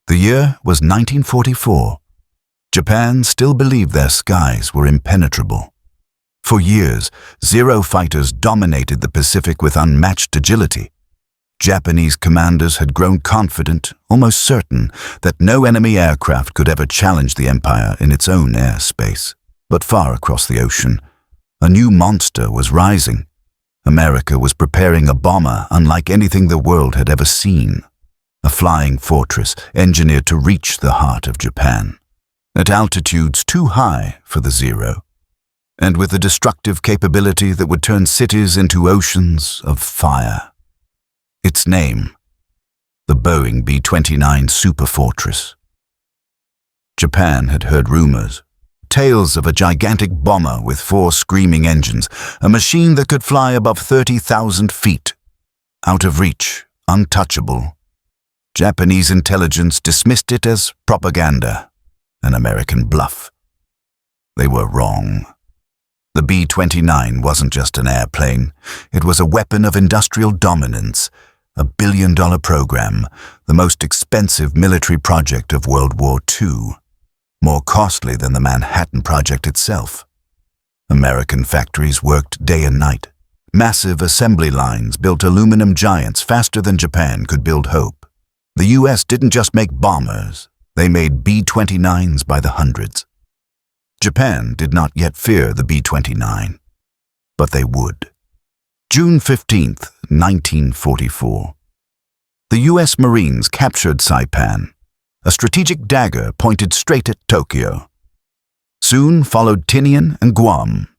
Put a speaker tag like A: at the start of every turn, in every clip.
A: The year was 1944. Japan still believed their skies were impenetrable. For years, Zero fighters dominated the Pacific with unmatched agility. Japanese commanders had grown confident, almost certain, that no enemy aircraft could ever challenge the empire in its own airspace. But far across the ocean, a new monster was rising. America was preparing a bomber unlike anything the world had ever seen. A flying fortress engineered to reach the heart of Japan, at altitudes too high for the Zero, and with a destructive capability that would turn cities into oceans of fire. Its name, the Boeing B-29 Superfortress. Japan had heard rumors, tales of a gigantic bomber with 4 screaming engines, a machine that could fly above 30,000 feet. Out of reach, untouchable. Japanese intelligence dismissed it as propaganda, an American bluff. They were wrong. The B-29 wasn't just an airplane. It was a weapon of industrial dominance, a billion-dollar program, the most expensive military project of World War II, more costly than the Manhattan Project itself. American factories worked day and night. Massive assembly lines built aluminum giants faster than Japan could build hope. The U.S. didn't just make bombers, they made B-29s by the hundreds. Japan did not yet fear the B-29, but they would. June 15, 1944. The U.S. Marines captured Saipan, a strategic dagger pointed straight at Tokyo. Soon followed Tinian and Guam.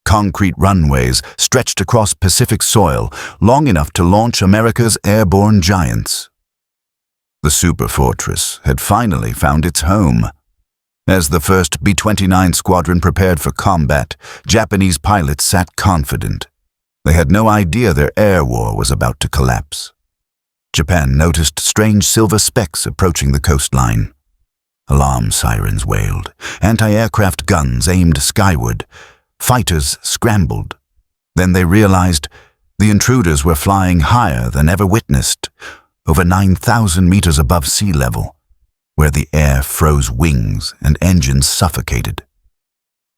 A: Concrete runways stretched across Pacific soil, long enough to launch America's airborne giants. The Superfortress had finally found its home. As the first B-29 squadron prepared for combat, Japanese pilots sat confident. They had no idea their air war was about to collapse. Japan noticed strange silver specks approaching the coastline. Alarm sirens wailed. Anti-aircraft guns aimed skyward. Fighters scrambled. Then they realized the intruders were flying higher than ever witnessed, over 9,000 meters above sea level, where the air froze wings and engines suffocated.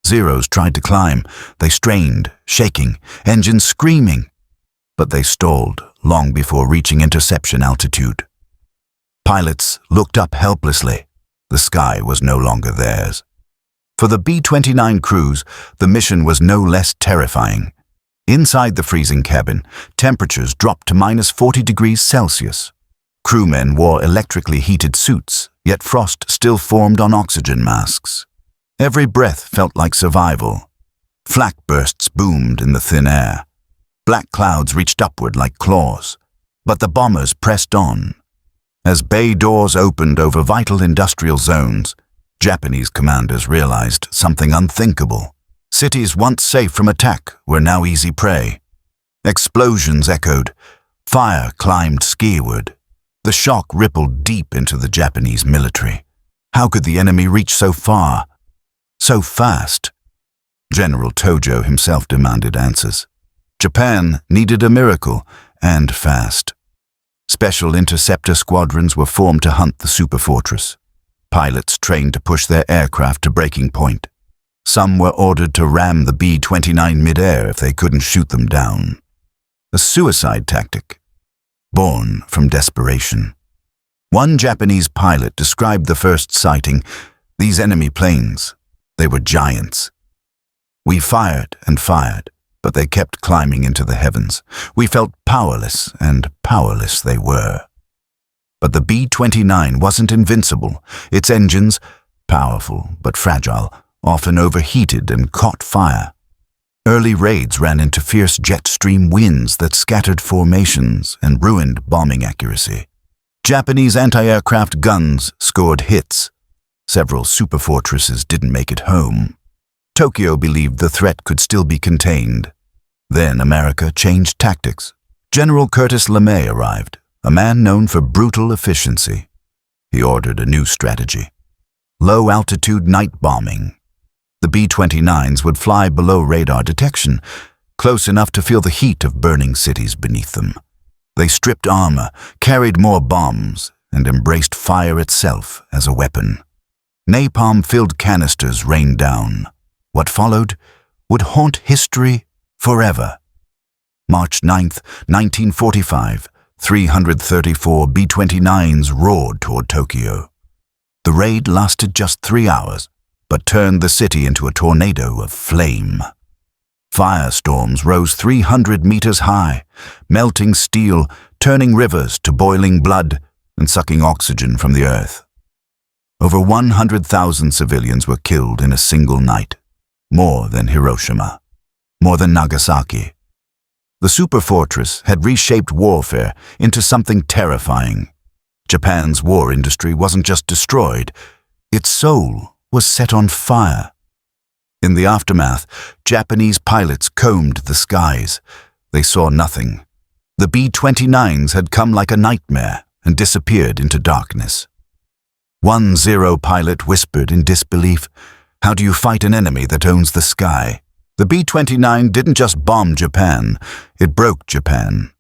A: Zeros tried to climb. They strained, shaking, engines screaming, but they stalled long before reaching interception altitude. Pilots looked up helplessly. The sky was no longer theirs. For the B-29 crews, the mission was no less terrifying. Inside the freezing cabin, temperatures dropped to -40 degrees Celsius. Crewmen wore electrically heated suits, yet frost still formed on oxygen masks. Every breath felt like survival. Flak bursts boomed in the thin air. Black clouds reached upward like claws. But the bombers pressed on. As bay doors opened over vital industrial zones, Japanese commanders realized something unthinkable. Cities once safe from attack were now easy prey. Explosions echoed. Fire climbed skyward. The shock rippled deep into the Japanese military. How could the enemy reach so far, so fast? General Tojo himself demanded answers. Japan needed a miracle, and fast. Special interceptor squadrons were formed to hunt the Superfortress. Pilots trained to push their aircraft to breaking point. Some were ordered to ram the B-29 mid-air if they couldn't shoot them down. A suicide tactic, born from desperation. One Japanese pilot described the first sighting. These enemy planes, they were giants. We fired and fired, but they kept climbing into the heavens. We felt powerless, and powerless they were. But the B-29 wasn't invincible. Its engines, powerful but fragile, often overheated and caught fire. Early raids ran into fierce jet stream winds that scattered formations and ruined bombing accuracy. Japanese anti-aircraft guns scored hits. Several Superfortresses didn't make it home. Tokyo believed the threat could still be contained. Then America changed tactics. General Curtis LeMay arrived, a man known for brutal efficiency. He ordered a new strategy: low-altitude night bombing. The B-29s would fly below radar detection, close enough to feel the heat of burning cities beneath them. They stripped armor, carried more bombs, and embraced fire itself as a weapon. Napalm-filled canisters rained down. What followed would haunt history forever. March 9th, 1945, 334 B-29s roared toward Tokyo. The raid lasted just 3 hours, but turned the city into a tornado of flame. Firestorms rose 300 meters high, melting steel, turning rivers to boiling blood, and sucking oxygen from the earth. Over 100,000 civilians were killed in a single night, more than Hiroshima, more than Nagasaki. The Superfortress had reshaped warfare into something terrifying. Japan's war industry wasn't just destroyed, its soul was set on fire. In the aftermath, Japanese pilots combed the skies. They saw nothing. The B-29s had come like a nightmare and disappeared into darkness. One Zero pilot whispered in disbelief, "How do you fight an enemy that owns the sky?" The B-29 didn't just bomb Japan, it broke Japan.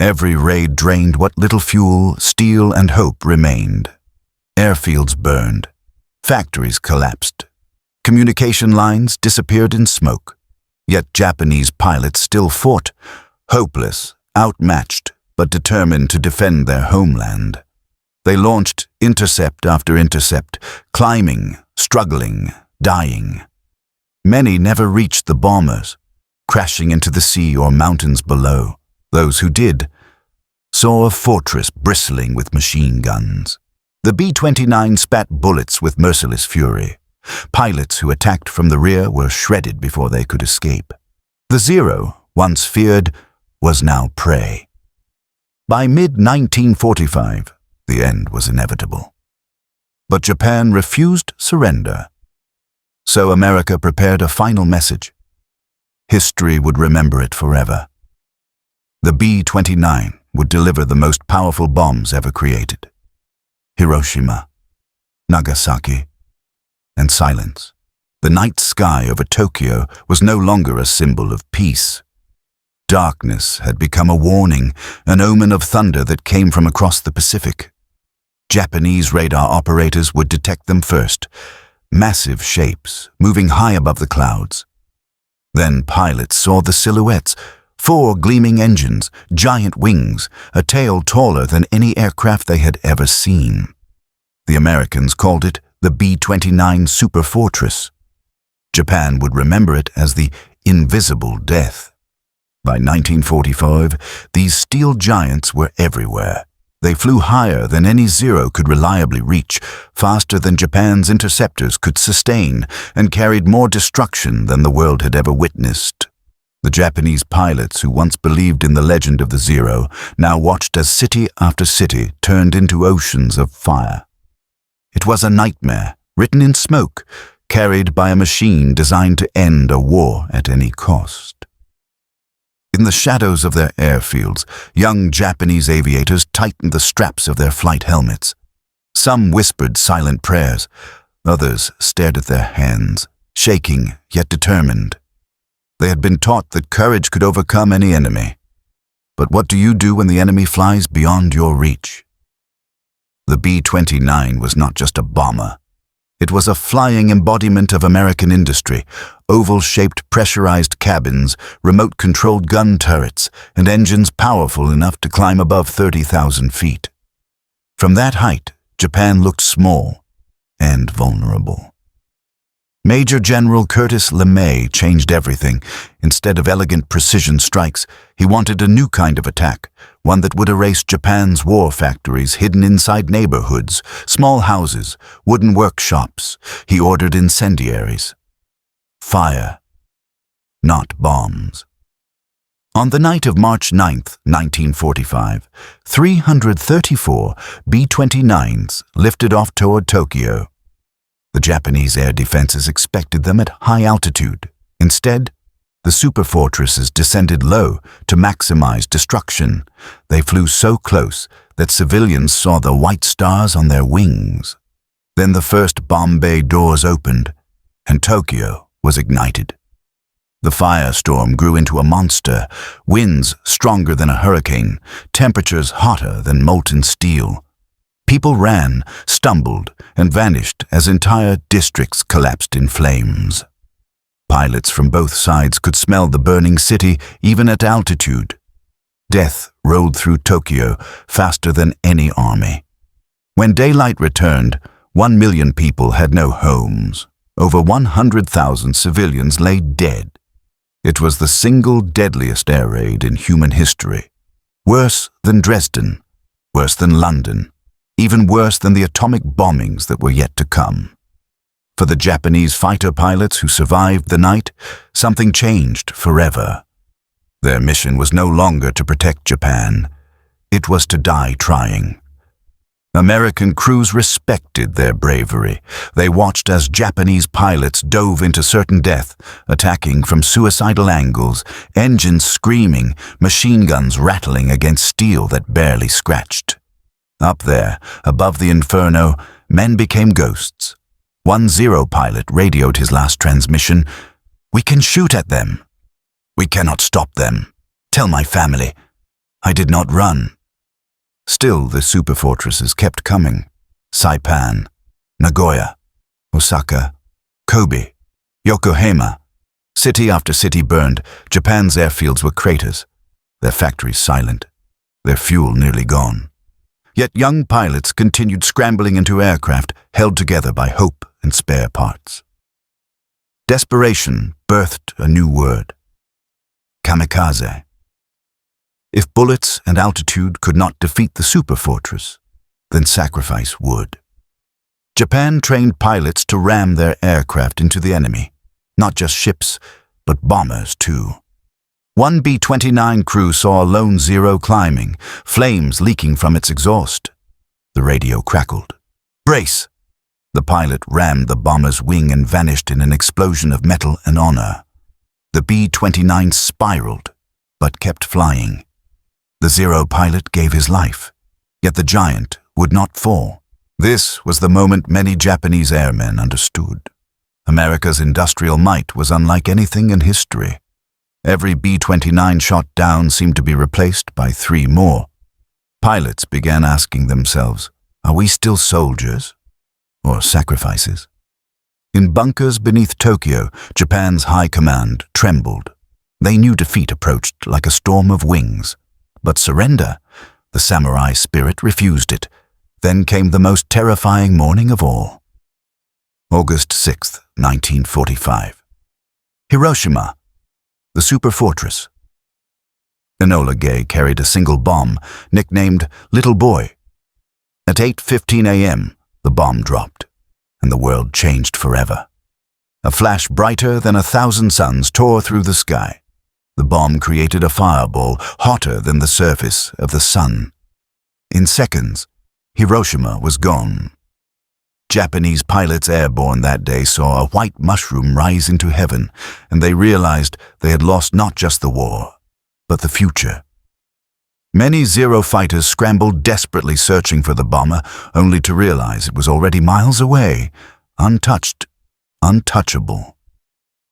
A: Every raid drained what little fuel, steel, and hope remained. Airfields burned. Factories collapsed. Communication lines disappeared in smoke. Yet Japanese pilots still fought, hopeless, outmatched, but determined to defend their homeland. They launched intercept after intercept, climbing, struggling, dying. Many never reached the bombers, crashing into the sea or mountains below. Those who did saw a fortress bristling with machine guns. The B-29 spat bullets with merciless fury. Pilots who attacked from the rear were shredded before they could escape. The Zero, once feared, was now prey. By mid-1945, the end was inevitable. But Japan refused surrender. So America prepared a final message. History would remember it forever. The B-29 would deliver the most powerful bombs ever created. Hiroshima, Nagasaki, and silence. The night sky over Tokyo was no longer a symbol of peace. Darkness had become a warning, an omen of thunder that came from across the Pacific. Japanese radar operators would detect them first, massive shapes moving high above the clouds. Then pilots saw the silhouettes, 4 gleaming engines, giant wings, a tail taller than any aircraft they had ever seen. The Americans called it the B-29 Superfortress. Japan would remember it as the invisible death. By 1945, these steel giants were everywhere. They flew higher than any Zero could reliably reach, faster than Japan's interceptors could sustain, and carried more destruction than the world had ever witnessed. The Japanese pilots who once believed in the legend of the Zero now watched as city after city turned into oceans of fire. It was a nightmare, written in smoke, carried by a machine designed to end a war at any cost. In the shadows of their airfields, young Japanese aviators tightened the straps of their flight helmets. Some whispered silent prayers, others stared at their hands, shaking yet determined. They had been taught that courage could overcome any enemy. But what do you do when the enemy flies beyond your reach? The B-29 was not just a bomber. It was a flying embodiment of American industry, oval-shaped pressurized cabins, remote-controlled gun turrets, and engines powerful enough to climb above 30,000 feet. From that height, Japan looked small and vulnerable. Major General Curtis LeMay changed everything. Instead of elegant precision strikes, he wanted a new kind of attack, one that would erase Japan's war factories hidden inside neighborhoods, small houses, wooden workshops. He ordered incendiaries. Fire, not bombs. On the night of March 9th, 1945, 334 B-29s lifted off toward Tokyo. The Japanese air defenses expected them at high altitude. Instead, the Superfortresses descended low to maximize destruction. They flew so close that civilians saw the white stars on their wings. Then the first bomb bay doors opened, and Tokyo was ignited. The firestorm grew into a monster, winds stronger than a hurricane, temperatures hotter than molten steel. People ran, stumbled, and vanished as entire districts collapsed in flames. Pilots from both sides could smell the burning city even at altitude. Death rolled through Tokyo faster than any army. When daylight returned, 1 million people had no homes. Over 100,000 civilians lay dead. It was the single deadliest air raid in human history. Worse than Dresden, worse than London, even worse than the atomic bombings that were yet to come. For the Japanese fighter pilots who survived the night, something changed forever. Their mission was no longer to protect Japan. It was to die trying. American crews respected their bravery. They watched as Japanese pilots dove into certain death, attacking from suicidal angles, engines screaming, machine guns rattling against steel that barely scratched. Up there, above the inferno, men became ghosts. 1-0 pilot radioed his last transmission. "We can shoot at them. We cannot stop them. Tell my family. I did not run." Still, the superfortresses kept coming. Saipan, Nagoya, Osaka, Kobe, Yokohama. City after city burned. Japan's airfields were craters. Their factories silent. Their fuel nearly gone. Yet young pilots continued scrambling into aircraft, held together by hope and spare parts. Desperation birthed a new word: kamikaze. If bullets and altitude could not defeat the superfortress, then sacrifice would. Japan trained pilots to ram their aircraft into the enemy, not just ships, but bombers too. One B-29 crew saw a lone Zero climbing, flames leaking from its exhaust. The radio crackled. "Brace!" The pilot rammed the bomber's wing and vanished in an explosion of metal and honor. The B-29 spiraled, but kept flying. The Zero pilot gave his life, yet the giant would not fall. This was the moment many Japanese airmen understood. America's industrial might was unlike anything in history. Every B-29 shot down seemed to be replaced by 3 more. Pilots began asking themselves, are we still soldiers or sacrifices? In bunkers beneath Tokyo, Japan's high command trembled. They knew defeat approached like a storm of wings. But surrender, the samurai spirit refused it. Then came the most terrifying morning of all. August 6th, 1945. Hiroshima, the superfortress. Enola Gay carried a single bomb, nicknamed Little Boy. At 8:15 a.m., the bomb dropped, and the world changed forever. A flash brighter than 1,000 suns tore through the sky. The bomb created a fireball hotter than the surface of the sun. In seconds, Hiroshima was gone. Japanese pilots airborne that day saw a white mushroom rise into heaven, and they realized they had lost not just the war, but the future. Many Zero fighters scrambled desperately searching for the bomber, only to realize it was already miles away, untouched, untouchable.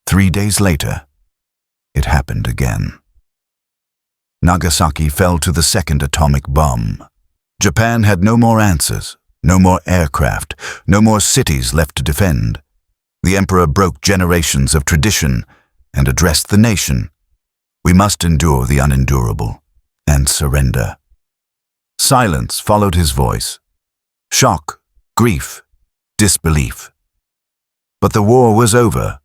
A: 3 days later, it happened again. Nagasaki fell to the second atomic bomb. Japan had no more answers, no more aircraft, no more cities left to defend. The emperor broke generations of tradition and addressed the nation. We must endure the unendurable and surrender. Silence followed his voice. Shock, grief, disbelief. But the war was over.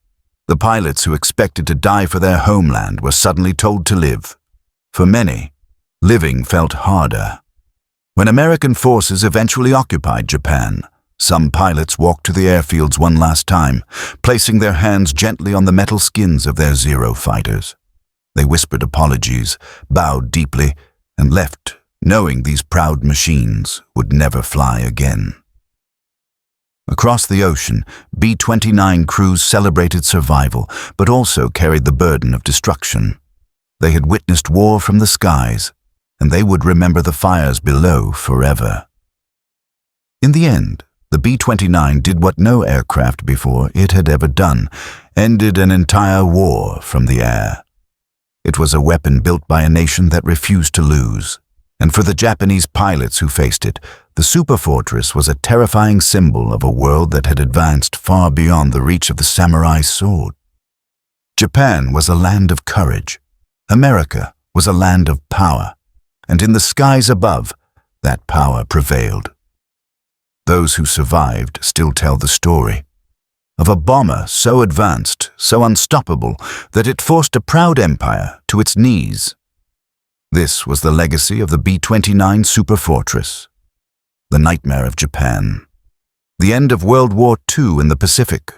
A: The pilots who expected to die for their homeland were suddenly told to live. For many, living felt harder. When American forces eventually occupied Japan, some pilots walked to the airfields one last time, placing their hands gently on the metal skins of their Zero fighters. They whispered apologies, bowed deeply, and left, knowing these proud machines would never fly again. Across the ocean, B-29 crews celebrated survival, but also carried the burden of destruction. They had witnessed war from the skies, and they would remember the fires below forever. In the end, the B-29 did what no aircraft before it had ever done, ended an entire war from the air. It was a weapon built by a nation that refused to lose, and for the Japanese pilots who faced it, The Superfortress was a terrifying symbol of a world that had advanced far beyond the reach of the samurai's sword. Japan was a land of courage. America was a land of power, and in the skies above, that power prevailed. Those who survived still tell the story of a bomber so advanced, so unstoppable, that it forced a proud empire to its knees. This was the legacy of the B-29 Superfortress, the nightmare of Japan, the end of World War II in the Pacific,